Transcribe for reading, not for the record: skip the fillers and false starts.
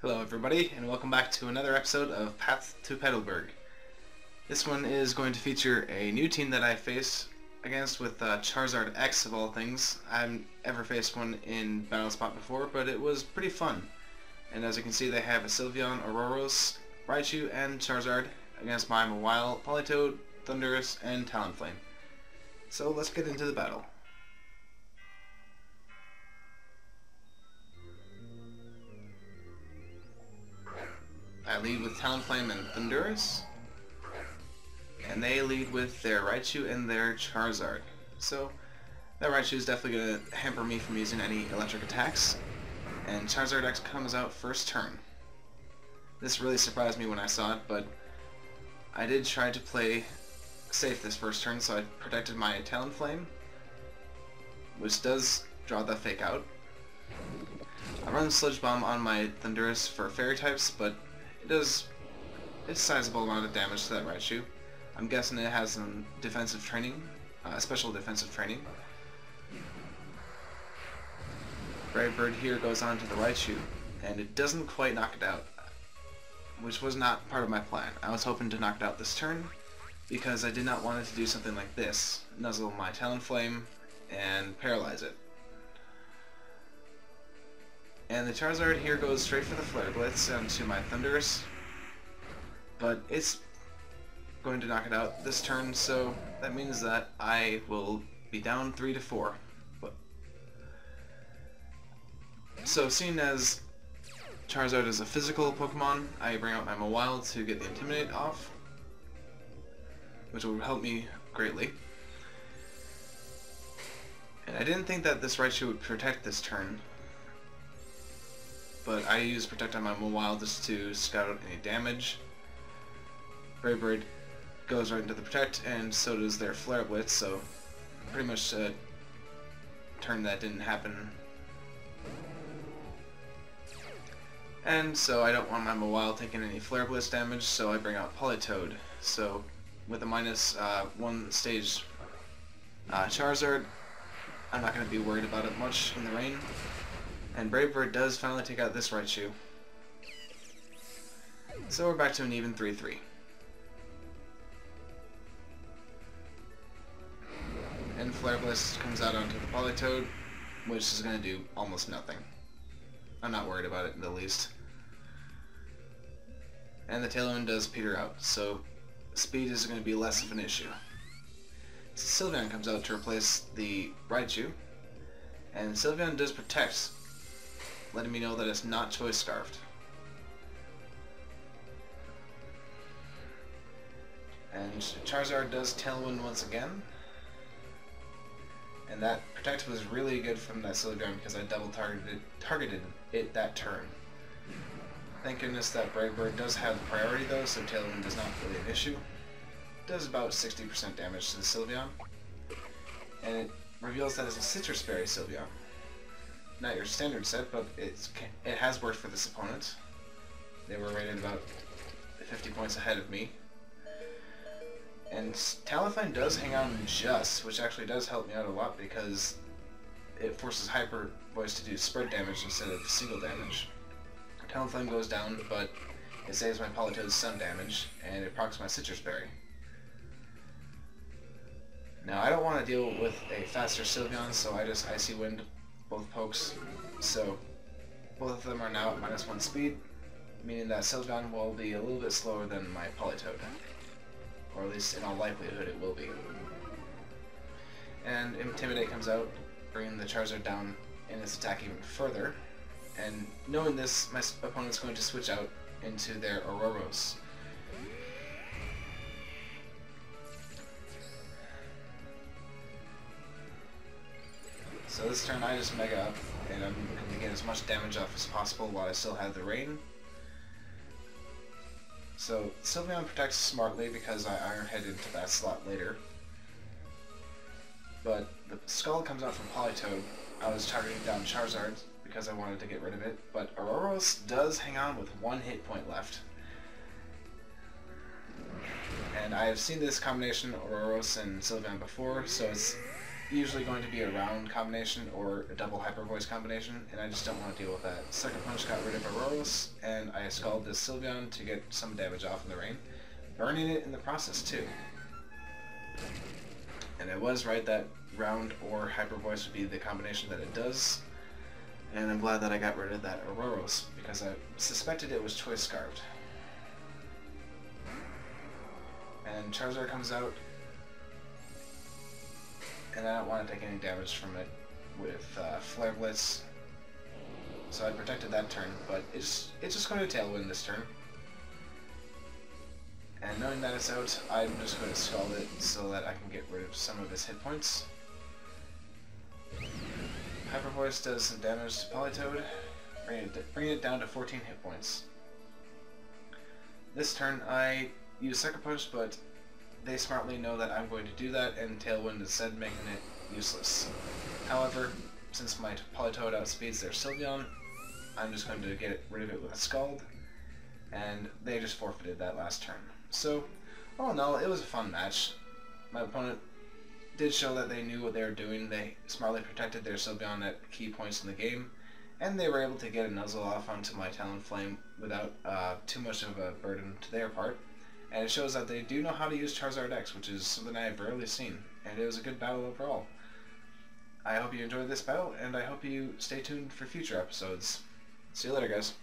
Hello everybody, and welcome back to another episode of Path to Petalburg. This one is going to feature a new team that I face against with Charizard X of all things. I haven't ever faced one in Battle Spot before, but it was pretty fun. And as you can see, they have a Sylveon, Aurorus, Raichu, and Charizard against my Mawile, Politoed, Thundurus, and Talonflame. So let's get into the battle. I lead with Talonflame and Thundurus, and they lead with their Raichu and their Charizard. So that Raichu is definitely going to hamper me from using any electric attacks, and Charizard X comes out first turn. This really surprised me when I saw it, but I did try to play safe this first turn, so I protected my Talonflame, which does draw the fake out. I run Sludge Bomb on my Thundurus for fairy types, but it does a sizable amount of damage to that Raichu. I'm guessing it has some defensive training, special defensive training. Brave Bird here goes on to the Raichu, and it doesn't quite knock it out, which was not part of my plan. I was hoping to knock it out this turn, because I did not want it to do something like this, nuzzle my Talonflame and paralyze it. And the Charizard here goes straight for the Flare Blitz onto my Thundurus, but it's going to knock it out this turn, so that means that I will be down 3-4. So seeing as Charizard is a physical Pokemon, I bring out my Mawile to get the Intimidate off, which will help me greatly. And I didn't think that this Raichu would protect this turn, but I use Protect on my Mawile just to scout out any damage. Brave Bird goes right into the Protect, and so does their Flare Blitz, so pretty much a turn that didn't happen. And so I don't want my Mawile taking any Flare Blitz damage, so I bring out Politoed. So with a -1 stage Charizard, I'm not going to be worried about it much in the rain. And Brave Bird does finally take out this Raichu. So we're back to an even 3-3. And Flare Blitz comes out onto the Politoed, which is going to do almost nothing. I'm not worried about it in the least. And the Tailwind does peter out, so speed is going to be less of an issue. Sylveon comes out to replace the Raichu, and Sylveon does protect, letting me know that it's not Choice Scarfed. And Charizard does Tailwind once again, and that Protect was really good from that Sylveon because I double targeted it that turn. Thank goodness that Brave Bird does have priority though, so Tailwind is not really an issue. It does about 60% damage to the Sylveon, and it reveals that it's a Citrus Berry Sylveon. Not your standard set, but it has worked for this opponent. They were rated about 50 points ahead of me. And Talonflame does hang on just, which actually does help me out a lot because it forces Hyper Voice to do spread damage instead of single damage. Talonflame goes down, but it saves my Politoed's some damage, and it procs my Citrus Berry. Now I don't want to deal with a faster Sylveon, so I just Icy Wind both pokes, so both of them are now at -1 speed, meaning that Sylveon will be a little bit slower than my Politoed, or at least in all likelihood it will be. And Intimidate comes out, bringing the Charizard down in its attack even further, and knowing this, my opponent's going to switch out into their Aurorus. So this turn I just Mega up, and I'm going to get as much damage off as possible while I still have the rain. So Sylveon protects smartly because I Iron Head into that slot later. But the Skull comes out from Politoed. I was targeting down Charizard because I wanted to get rid of it, but Aurorus does hang on with 1 hit point left. And I have seen this combination Aurorus and Sylveon before, so it's usually going to be a round combination or a double Hyper Voice combination, and I just don't want to deal with that. Sucker Punch got rid of Aurorus, and I scalded this Sylveon to get some damage off in the rain, burning it in the process too. And I was right that round or Hyper Voice would be the combination that it does, and I'm glad that I got rid of that Aurorus, because I suspected it was Choice Scarved. And Charizard comes out, and I don't want to take any damage from it with Flare Blitz, so I protected that turn, but it's just going to Tailwind this turn. And knowing that it's out, I'm just going to Scald it so that I can get rid of some of its hit points. Hyper Voice does some damage to Politoed, bringing it down to 14 hit points. This turn I use Sucker Punch, but they smartly know that I'm going to do that, and Tailwind instead, making it useless. However, since my Politoed outspeeds their Sylveon, I'm just going to get rid of it with a Scald, and they just forfeited that last turn. So, all in all, it was a fun match. My opponent did show that they knew what they were doing. They smartly protected their Sylveon at key points in the game, and they were able to get a nuzzle off onto my Talonflame without too much of a burden to their part. And it shows that they do know how to use Charizard X, which is something I have rarely seen, and it was a good battle overall. I hope you enjoyed this battle, and I hope you stay tuned for future episodes. See you later, guys.